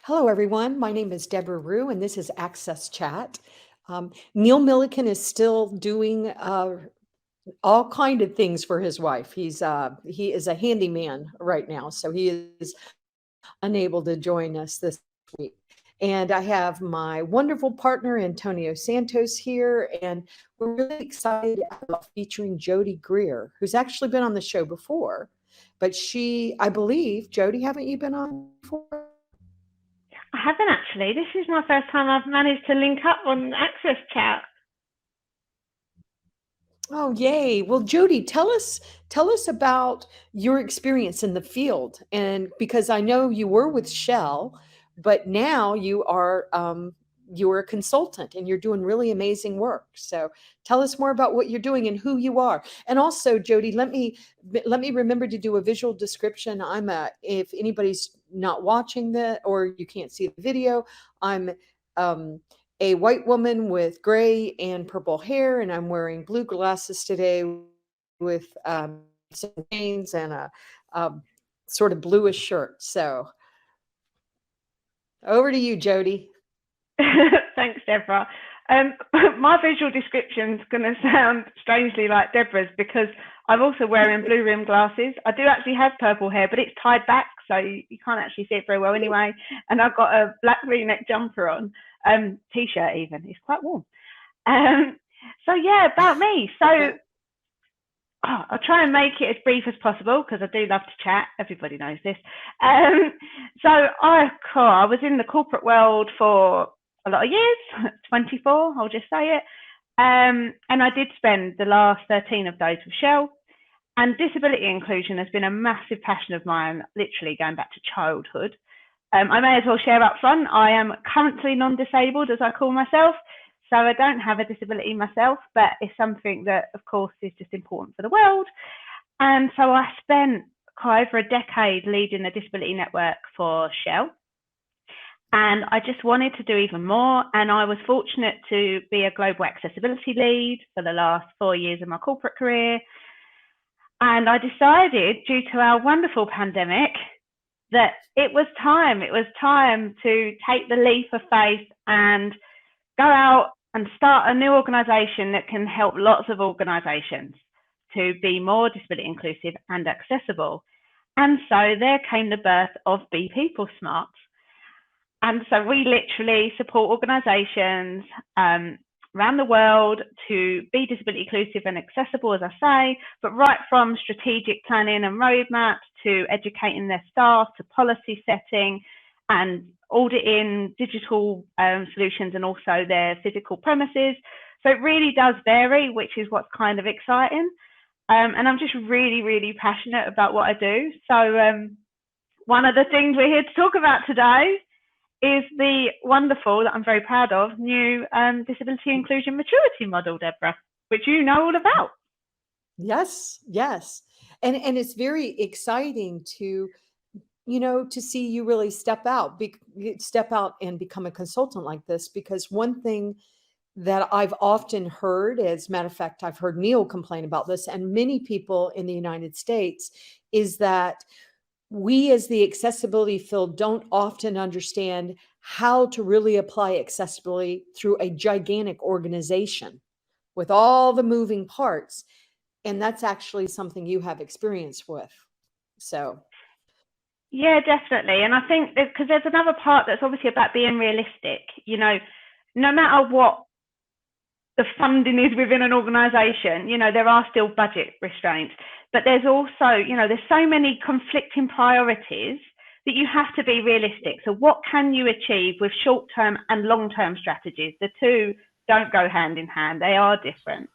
Hello, everyone. My name is Deborah Rue, and this is Access Chat. Neil Milliken is still doing all kind of things for his wife. He is a handyman right now, so he is unable to join us this week. And I have my wonderful partner Antonio Santos here, and we're really excited about featuring Jodie Greer, who's actually been on the show before. But I believe, Jodie, haven't you been on before? I haven't actually. This is my first time I've managed to link up on Access Chat. Oh, yay. Well, Jody, tell us about your experience in the field. And because I know you were with Shell, but now you're a consultant and you're doing really amazing work. So tell us more about what you're doing and who you are. And also, Jody, let me remember to do a visual description. If anybody's not watching that or you can't see the video, I'm um a white woman with gray and purple hair, and I'm wearing blue glasses today with some jeans and a sort of bluish shirt. So over to you, Jody. Thanks, Deborah. Um, my visual description is going to sound strangely like Deborah's because I'm also wearing blue rimmed glasses. I do actually have purple hair, but it's tied back, so you can't actually see it very well anyway. And I've got a black V-neck jumper on, t-shirt even. It's quite warm. Um, so yeah, about me. So I'll try and make it as brief as possible because I do love to chat. Everybody knows this. Um, I was in the corporate world for a lot of years, 24, I'll just say it. And I did spend the last 13 of those with Shell. And disability inclusion has been a massive passion of mine, literally going back to childhood. I may as well share up front, I am currently non-disabled, as I call myself. So I don't have a disability myself, but it's something that, of course, is just important for the world. And so I spent over a decade leading the disability network for Shell. And I just wanted to do even more. And I was fortunate to be a global accessibility lead for the last 4 years of my corporate career. And I decided, due to our wonderful pandemic, that it was time to take the leap of faith and go out and start a new organisation that can help lots of organisations to be more disability inclusive and accessible. And so there came the birth of Be PeopleSmart. And so we literally support organisations around the world to be disability inclusive and accessible, as I say, but right from strategic planning and roadmaps to educating their staff to policy setting and auditing digital solutions and also their physical premises. So it really does vary, which is what's kind of exciting. And I'm just really, really passionate about what I do. So one of the things we're here to talk about today is the wonderful, that I'm very proud of, new disability inclusion maturity model, Deborah, which you know all about. Yes, yes. And it's very exciting to see you really step out and become a consultant like this, because one thing that I've often heard, as a matter of fact, I've heard Neil complain about this, and many people in the United States, is that we as the accessibility field don't often understand how to really apply accessibility through a gigantic organization with all the moving parts. And that's actually something you have experience with. So, Yeah, definitely. And I think because there's another part that's obviously about being realistic. No matter what the funding is within an organisation, there are still budget restraints. But there's also, there's so many conflicting priorities that you have to be realistic. So what can you achieve with short-term and long-term strategies? The two don't go hand in hand. They are different.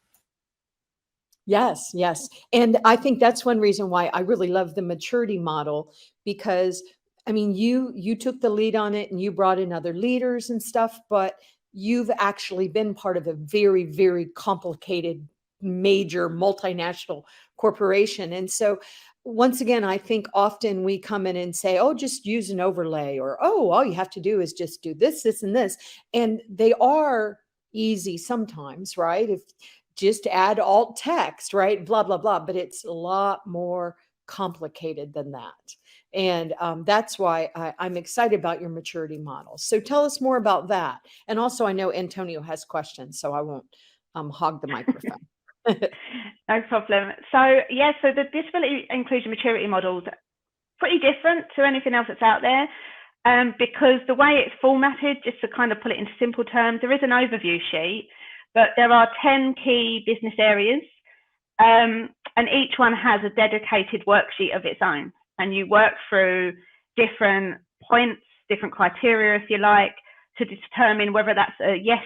yes, yes. And I think that's one reason why I really love the maturity model, because I mean, you took the lead on it and you brought in other leaders and stuff, but you've actually been part of a very, very complicated, major multinational corporation. And so once again, I think often we come in and say, oh, just use an overlay, or, oh, all you have to do is just do this, this, and this. And they are easy sometimes, right? If just add alt text, right? Blah, blah, blah. But it's a lot more complicated than that. And that's why I'm excited about your maturity model. So tell us more about that. And also, I know Antonio has questions, so I won't hog the microphone. No problem. So yeah, so the disability inclusion maturity models pretty different to anything else that's out there, because the way it's formatted, just to kind of put it into simple terms, there is an overview sheet, but there are 10 key business areas, and each one has a dedicated worksheet of its own, and you work through different points, different criteria, if you like, to determine whether that's a yes,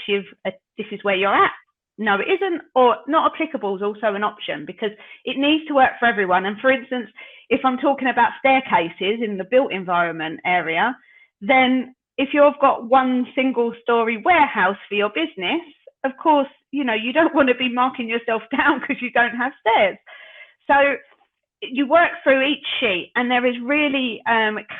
this is where you're at, no it isn't, or not applicable is also an option, because it needs to work for everyone. And for instance, if I'm talking about staircases in the built environment area, then if you've got one single story warehouse for your business, of course, you don't want to be marking yourself down because you don't have stairs. So you work through each sheet, and there is really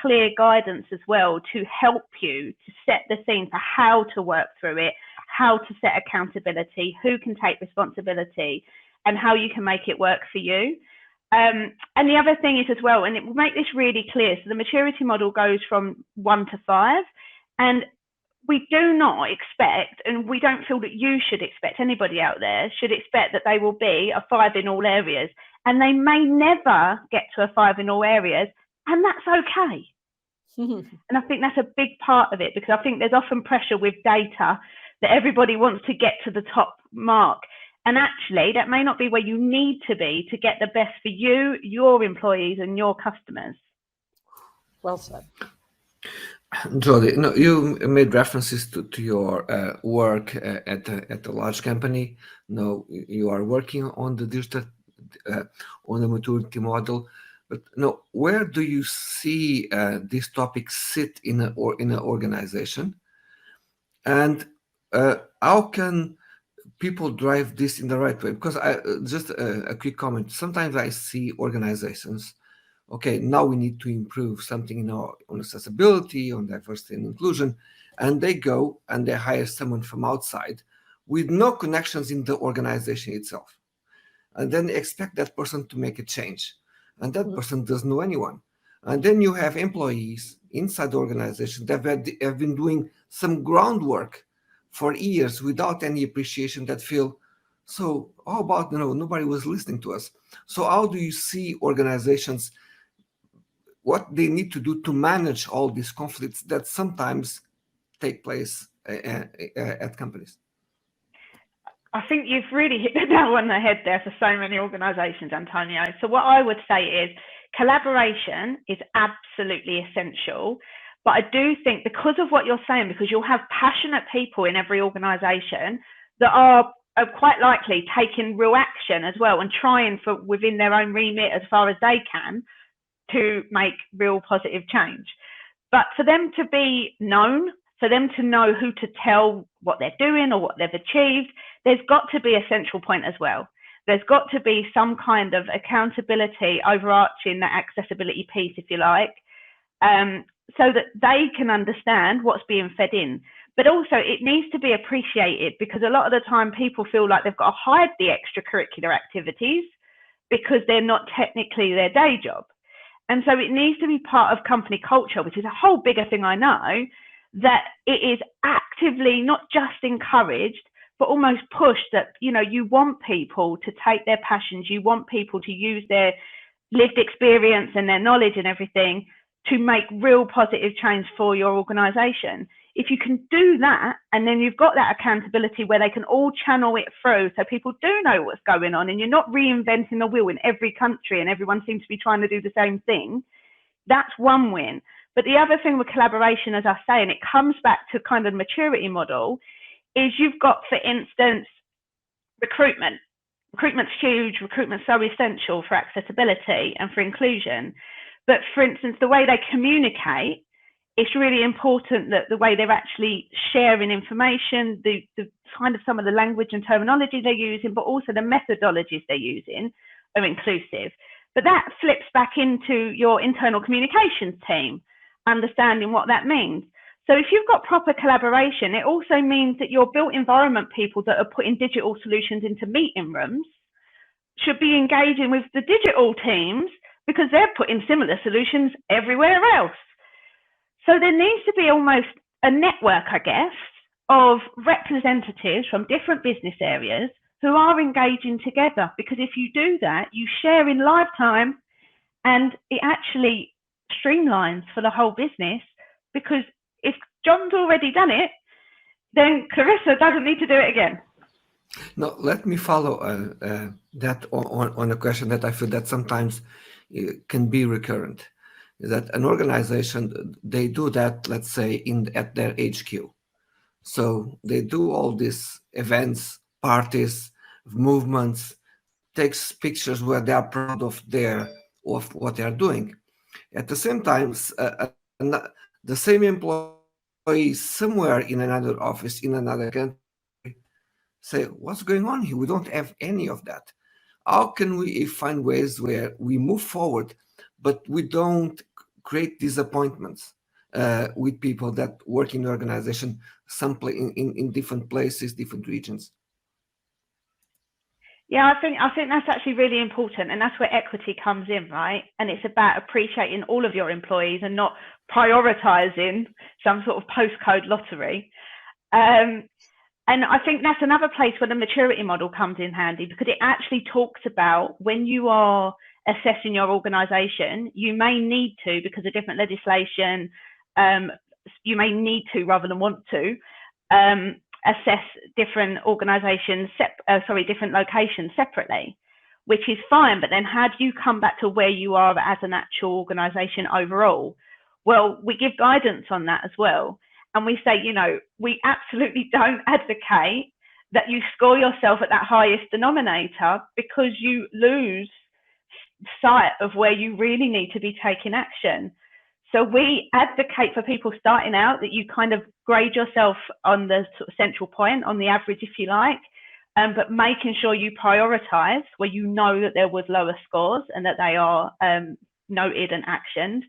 clear guidance as well to help you to set the scene for how to work through it, how to set accountability, who can take responsibility, and how you can make it work for you. And the other thing is as well, and it will make this really clear, so the maturity model goes from 1 to 5, and we do not expect, and we don't feel that you should expect, anybody out there should expect that they will be a 5 in all areas. And they may never get to a 5 in all areas, and that's okay. And I think that's a big part of it, because I think there's often pressure with data that everybody wants to get to the top mark. And actually, that may not be where you need to be to get the best for you, your employees, and your customers. Well said. Jodie, no, you made references to your work at a large company. No, you are working on the digital, on the maturity model. But no, where do you see this topic sit in an organization, and how can people drive this in the right way? Because just a quick comment. Sometimes I see organizations, okay, now we need to improve something on accessibility, on diversity and inclusion, and they go and they hire someone from outside with no connections in the organization itself, and then they expect that person to make a change, and that person doesn't know anyone. And then you have employees inside the organization that have been doing some groundwork for years without any appreciation, that feel, so how about, nobody was listening to us. So how do you see organizations, what they need to do to manage all these conflicts that sometimes take place at companies? I think you've really hit the nail on the head there for so many organisations, Antonio. So what I would say is collaboration is absolutely essential. But I do think, because of what you're saying, because you'll have passionate people in every organisation that are quite likely taking real action as well, and trying for within their own remit as far as they can to make real positive change. But for them to be known, for them to know who to tell what they're doing or what they've achieved, there's got to be a central point as well. There's got to be some kind of accountability overarching that accessibility piece, if you like, so that they can understand what's being fed in. But also it needs to be appreciated, because a lot of the time people feel like they've got to hide the extracurricular activities because they're not technically their day job. And so it needs to be part of company culture, which is a whole bigger thing, I know, that it is actively not just encouraged, but almost pushed, that, you want people to take their passions, you want people to use their lived experience and their knowledge and everything to make real positive change for your organisation. If you can do that, and then you've got that accountability where they can all channel it through, so people do know what's going on, and you're not reinventing the wheel in every country and everyone seems to be trying to do the same thing, that's one win. But the other thing with collaboration, as I say, and it comes back to kind of maturity model, is you've got, for instance, recruitment. Recruitment's huge. Recruitment's so essential for accessibility and for inclusion. But for instance, the way they communicate, it's really important that the way they're actually sharing information, the kind of some of the language and terminology they're using, but also the methodologies they're using are inclusive. But that flips back into your internal communications team, understanding what that means. So if you've got proper collaboration, it also means that your built environment people that are putting digital solutions into meeting rooms should be engaging with the digital teams because they're putting similar solutions everywhere else. So there needs to be almost a network, I guess, of representatives from different business areas who are engaging together, because if you do that, you share in lifetime, and it actually streamlines for the whole business, because if John's already done it, then Clarissa doesn't need to do it again. Now, let me follow that on a question that I feel that sometimes can be recurrent. Is that an organization, they do that, let's say, at their HQ. So they do all these events, parties, movements, takes pictures where they are proud of what they are doing. At the same time, the same employee somewhere in another office in another country say, "What's going on here? We don't have any of that. How can we find ways where we move forward, but we don't create disappointments with people that work in the organization, in different places, different regions?" Yeah, I think that's actually really important, and that's where equity comes in, right? And it's about appreciating all of your employees and not prioritizing some sort of postcode lottery. And I think that's another place where the maturity model comes in handy, because it actually talks about when you are assessing your organization, you may need to, because of different legislation, you may need to rather than want to, assess different organizations, different locations separately, which is fine. But then how do you come back to where you are as an actual organization overall? Well, we give guidance on that as well. And we say, we absolutely don't advocate that you score yourself at that highest denominator, because you lose sight of where you really need to be taking action. So we advocate for people starting out that you kind of grade yourself on the sort of central point, on the average, if you like, but making sure you prioritize where you know that there was lower scores and that they are noted and actioned.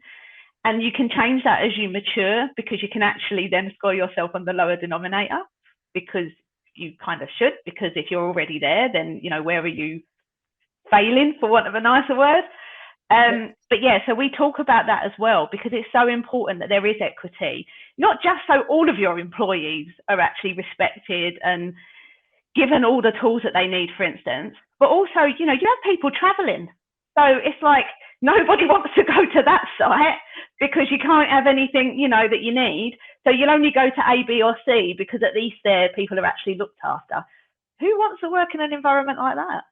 And you can change that as you mature, because you can actually then score yourself on the lower denominator, because you kind of should, because if you're already there, then, where are you failing, for want of a nicer word? But yeah, so we talk about that as well, because it's so important that there is equity, not just so all of your employees are actually respected and given all the tools that they need, for instance, but also, you have people traveling. So it's like nobody wants to go to that site because you can't have anything, that you need. So you'll only go to A, B, or C, because at least there people are actually looked after. Who wants to work in an environment like that?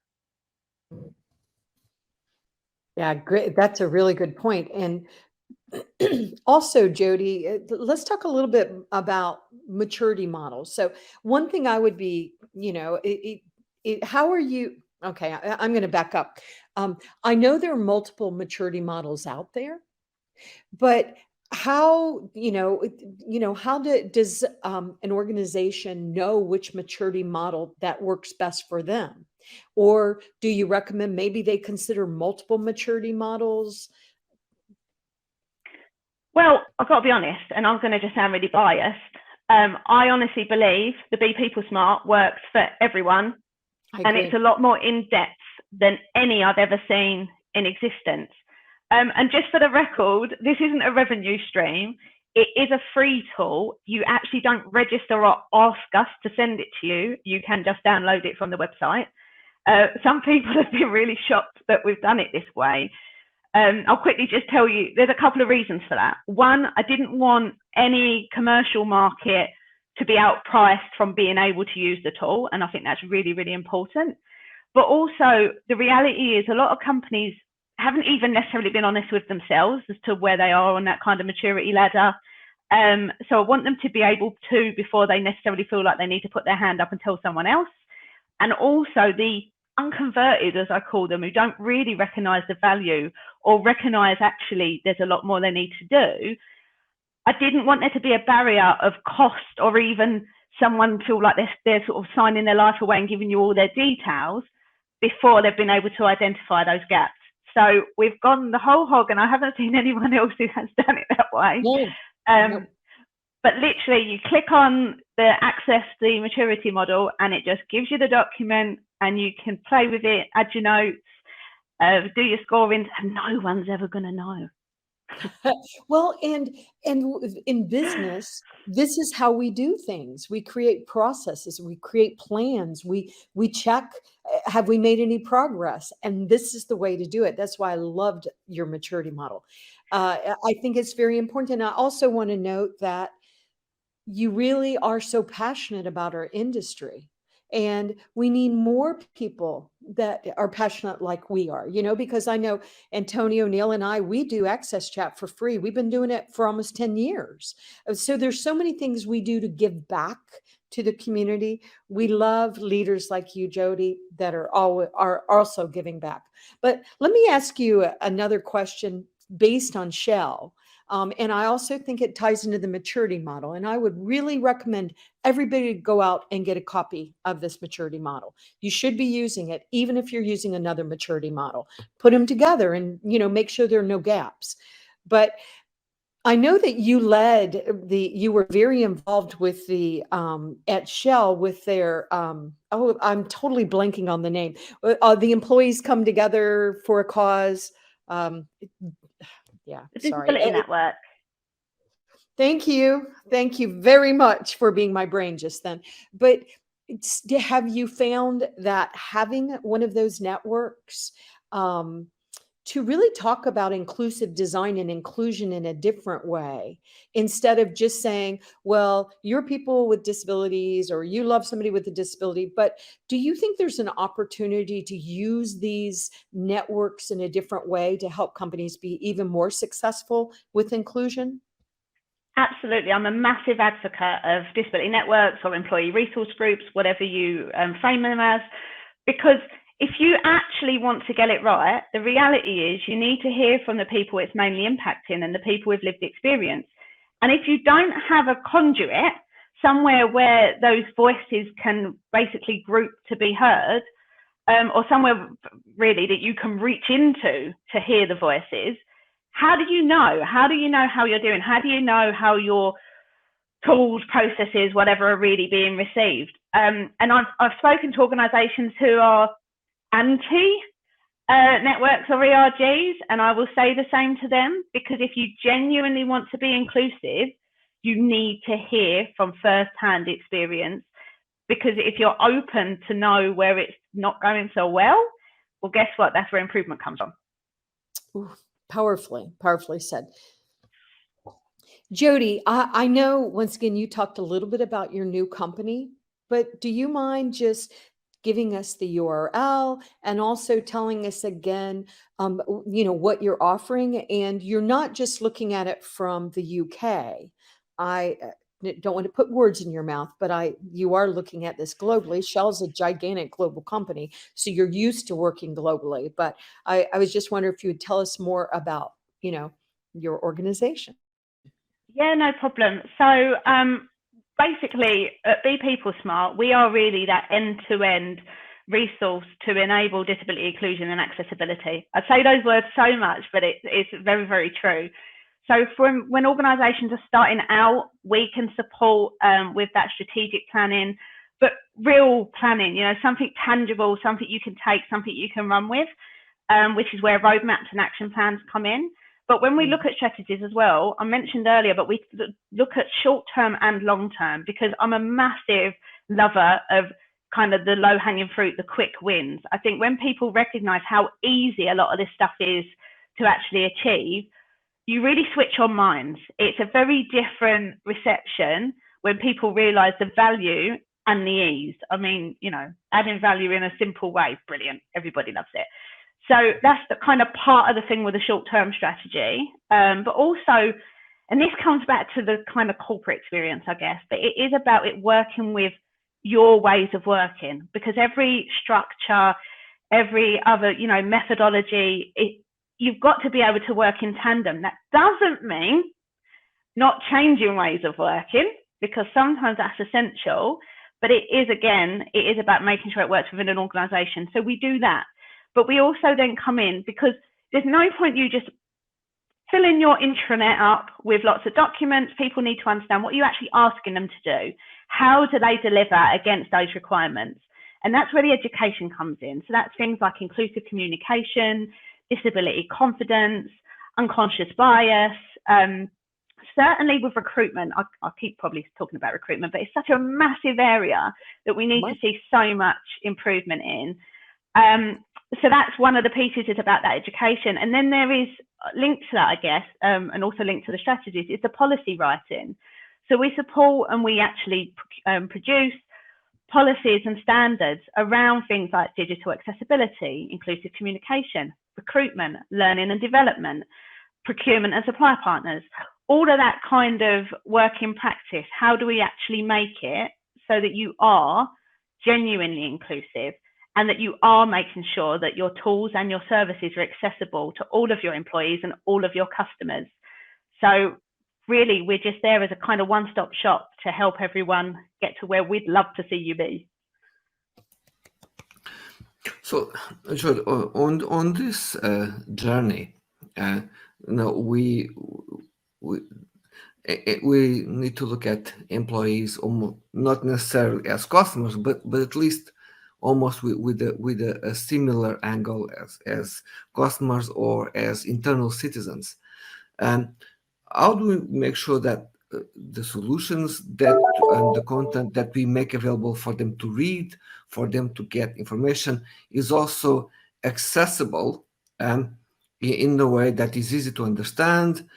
Yeah, great. That's a really good point. And also, Jodie, let's talk a little bit about maturity models. So one thing I would be, how are you? Okay, I'm going to back up. I know there are multiple maturity models out there, but how, how does an organization know which maturity model that works best for them? Or do you recommend maybe they consider multiple maturity models? Well, I've got to be honest, and I'm going to just sound really biased. I honestly believe the Be PeopleSmart works for everyone, and it's a lot more in-depth than any I've ever seen in existence. And just for the record, this isn't a revenue stream. It is a free tool. You actually don't register or ask us to send it to you. You can just download it from the website. Some people have been really shocked that we've done it this way. I'll quickly just tell you, there's a couple of reasons for that. One, I didn't want any commercial market to be outpriced from being able to use the tool. And I think that's really, really important. But also, the reality is a lot of companies haven't even necessarily been honest with themselves as to where they are on that kind of maturity ladder. So I want them to be able to, before they necessarily feel like they need to put their hand up and tell someone else. And also the unconverted, as I call them, who don't really recognize the value or recognize actually there's a lot more they need to do. I didn't want there to be a barrier of cost, or even someone feel like they're sort of signing their life away and giving you all their details before they've been able to identify those gaps. So we've gone the whole hog, and I haven't seen anyone else who has done it that way. No. But literally, you click on the access the maturity model, and it just gives you the document, and you can play with it, add your notes. do your scorings, and no one's ever going to know. Well, and in business, this is how we do things. We create processes, we create plans, we check, have we made any progress? And this is the way to do it. That's why I loved your maturity model. I think it's very important. And I also want to note that you really are so passionate about our industry. And we need more people that are passionate like we are, because I know Antonio, Neil, and I, we do Access Chat for free. We've been doing it for almost 10 years. So there's so many things we do to give back to the community. We love leaders like you, Jodie, that are also giving back. But let me ask you another question based on Shell. And I also think it ties into the maturity model. And I would really recommend everybody to go out and get a copy of this maturity model. You should be using it, even if you're using another maturity model. Put them together and make sure there are no gaps. But I know that you were very involved with the at Shell with their I'm totally blanking on the name. The employees come together for a cause. Yeah, The sorry. Disability Network. Thank you. Thank you very much for being my brain just then. But have you found that having one of those networks to really talk about inclusive design and inclusion in a different way, instead of just saying, well, you're people with disabilities or you love somebody with a disability, but do you think there's an opportunity to use these networks in a different way to help companies be even more successful with inclusion? Absolutely. I'm a massive advocate of disability networks or employee resource groups, whatever you frame them as, because if you actually want to get it right, the reality is you need to hear from the people it's mainly impacting and the people with lived experience. And if you don't have a conduit, somewhere where those voices can basically group to be heard, or somewhere really that you can reach into to hear the voices, how do you know? How do you know how you're doing? How do you know how your tools, processes, whatever are really being received? And I've spoken to organisations who are anti networks or ERGs, and I will say the same to them, because if you genuinely want to be inclusive, you need to hear from first-hand experience, because if you're open to know where it's not going so well, guess what? That's where improvement comes from. Ooh, powerfully said. Jodie, I know once again you talked a little bit about your new company, but do you mind just giving us the URL and also telling us again, what you're offering? And you're not just looking at it from the UK. I don't want to put words in your mouth, but you are looking at this globally. Shell's a gigantic global company, so you're used to working globally. But I was just wondering if you would tell us more about, your organization. Yeah, no problem. So basically at PeopleSmart, we are really that end-to-end resource to enable disability inclusion and accessibility. I say those words so much, but it's very, very true. So when organisations are starting out, we can support with that strategic planning, but real planning, something tangible, something you can take, something you can run with, which is where roadmaps and action plans come in. But when we look at strategies as well, I mentioned earlier, but we look at short-term and long-term, because I'm a massive lover of kind of the low-hanging fruit, the quick wins. I think when people recognise how easy a lot of this stuff is to actually achieve, you really switch on minds. It's a very different reception when people realise the value and the ease. I mean, adding value in a simple way, brilliant. Everybody loves it. So that's the kind of part of the thing with the short-term strategy. But also, and this comes back to the kind of corporate experience, I guess, but it is about it working with your ways of working, because every structure, every other, methodology, you've got to be able to work in tandem. That doesn't mean not changing ways of working, because sometimes that's essential, but it is about making sure it works within an organisation. So we do that. But we also then come in, because there's no point you just filling your intranet up with lots of documents. People need to understand what you're actually asking them to do. How do they deliver against those requirements? And that's where the education comes in. So that's things like inclusive communication, disability confidence, unconscious bias. Certainly with recruitment, I keep probably talking about recruitment, but it's such a massive area that we need to see so much improvement in. So that's one of the pieces, is about that education. And then there is linked to that, I guess, and also linked to the strategies, is the policy writing. So we support and we actually produce policies and standards around things like digital accessibility, inclusive communication, recruitment, learning and development, procurement and supply partners, all of that kind of work in practice. How do we actually make it so that you are genuinely inclusive, and that you are making sure that your tools and your services are accessible to all of your employees and all of your customers? So really, we're just there as a kind of one-stop shop to help everyone get to where we'd love to see you be. So, Jodie, on this journey, we need to look at employees almost not necessarily as customers, but at least almost with a similar angle as customers or as internal citizens. And how do we make sure that the solutions and the content that we make available for them to read, for them to get information, is also accessible in a way that is easy to understand,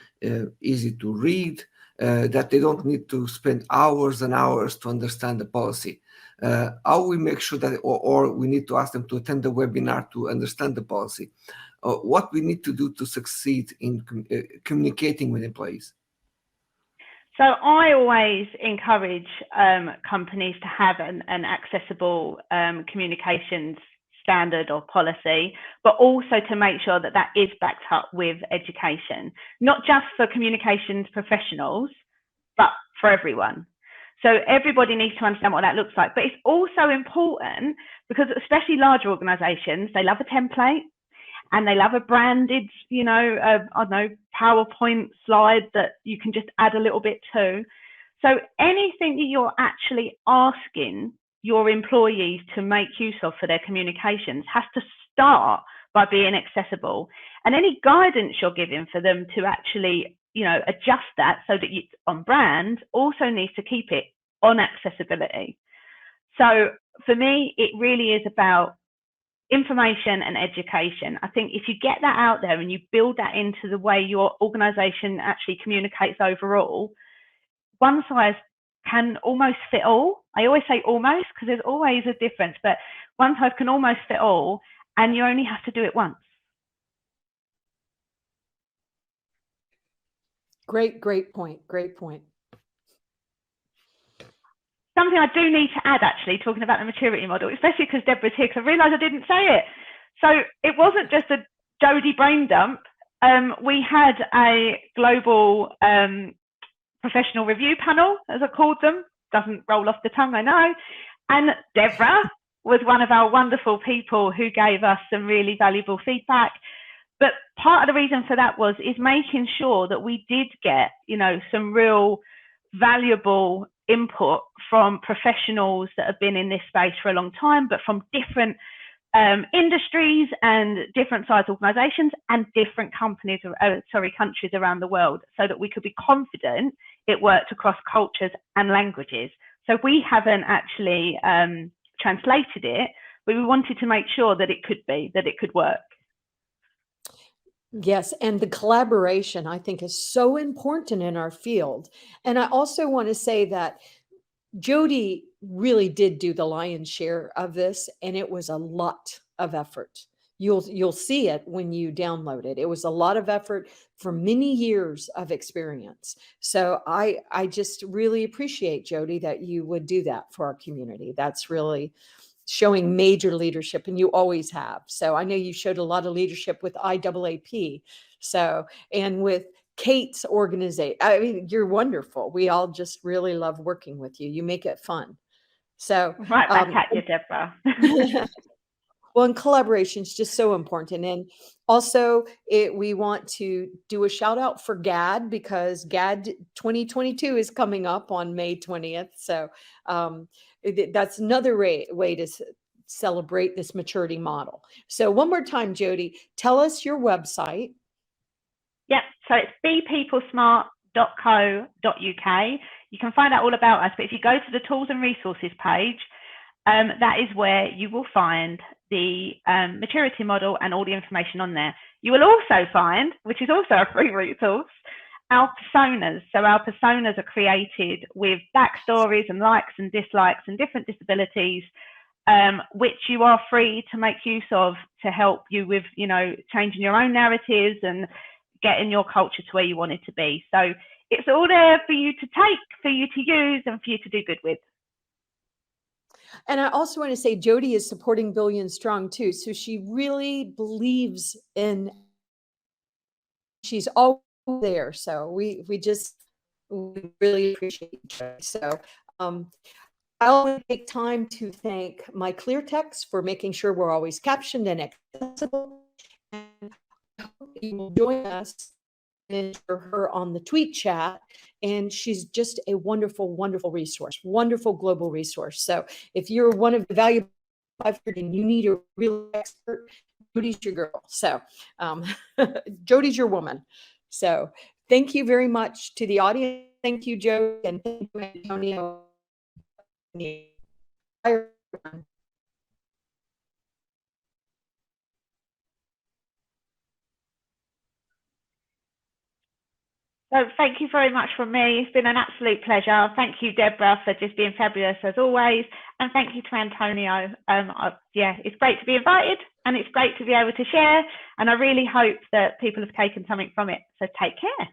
easy to read, that they don't need to spend hours and hours to understand the policy? How we make sure that, or we need to ask them to attend the webinar to understand the policy? What we need to do to succeed in communicating with employees? So I always encourage companies to have an accessible communications standard or policy, but also to make sure that that is backed up with education, not just for communications professionals, but for everyone. So everybody needs to understand what that looks like. But it's also important because, especially larger organizations, they love a template and they love a branded, I don't know, PowerPoint slide that you can just add a little bit to. So anything that you're actually asking your employees to make use of for their communications has to start by being accessible. And any guidance you're giving for them to actually, adjust that so that it's on brand also needs to keep it on accessibility. So for me, it really is about information and education. I think if you get that out there and you build that into the way your organization actually communicates overall, one size can almost fit all. I always say almost because there's always a difference, but one size can almost fit all, and you only have to do it once. Great point. Great point. Something I do need to add, actually, talking about the maturity model, especially because Deborah's here, because I realised I didn't say it. So it wasn't just a Jodie brain dump. We had a global professional review panel, as I called them. Doesn't roll off the tongue, I know. And Deborah was one of our wonderful people who gave us some really valuable feedback. But part of the reason for that is making sure that we did get, some real valuable input from professionals that have been in this space for a long time, but from different industries and different size organizations and different countries around the world, so that we could be confident it worked across cultures and languages. So we haven't actually translated it, but we wanted to make sure that it could work. Yes, and the collaboration, I think, is so important in our field. And I also want to say that Jodie really did do the lion's share of this, and it was a lot of effort. You'll see it when you download it. It was a lot of effort for many years of experience. So I just really appreciate, Jodie, that you would do that for our community. That's really showing major leadership, and you always have. So I know you showed a lot of leadership with IAAP. So, and with Kate's organization. I mean, you're wonderful. We all just really love working with you. You make it fun. So right back at you, Deborah. Well, and collaboration is just so important. And also we want to do a shout out for GAD, because GAD 2022 is coming up on May 20th. So that's another way celebrate this maturity model. So one more time, Jodie, tell us your website. Yep, so it's bepeoplesmart.co.uk. You can find out all about us, but if you go to the tools and resources page, that is where you will find the maturity model and all the information on there. You will also find, which is also a free resource, our personas. So our personas are created with backstories and likes and dislikes and different disabilities, which you are free to make use of to help you with, you know, changing your own narratives and getting your culture to where you want it to be. So it's all there for you to take, for you to use, and for you to do good with. And I also want to say Jodie is supporting Billion Strong too. So she really believes in, she's always there. So we really appreciate Jodie. So I want to take time to thank my clear text for making sure we're always captioned and accessible. And I hope you will join us and for her on the tweet chat. And she's just a wonderful, wonderful resource, wonderful global resource. So if you're one of the valuable 500 and you need a real expert, Jodie's your girl. So Jodie's your woman. So thank you very much to the audience. Thank you, Joe, and thank you, Antonio. So thank you very much from me. It's been an absolute pleasure. Thank you, Deborah, for just being fabulous as always. And thank you to Antonio. Yeah, it's great to be invited and it's great to be able to share. And I really hope that people have taken something from it. So take care.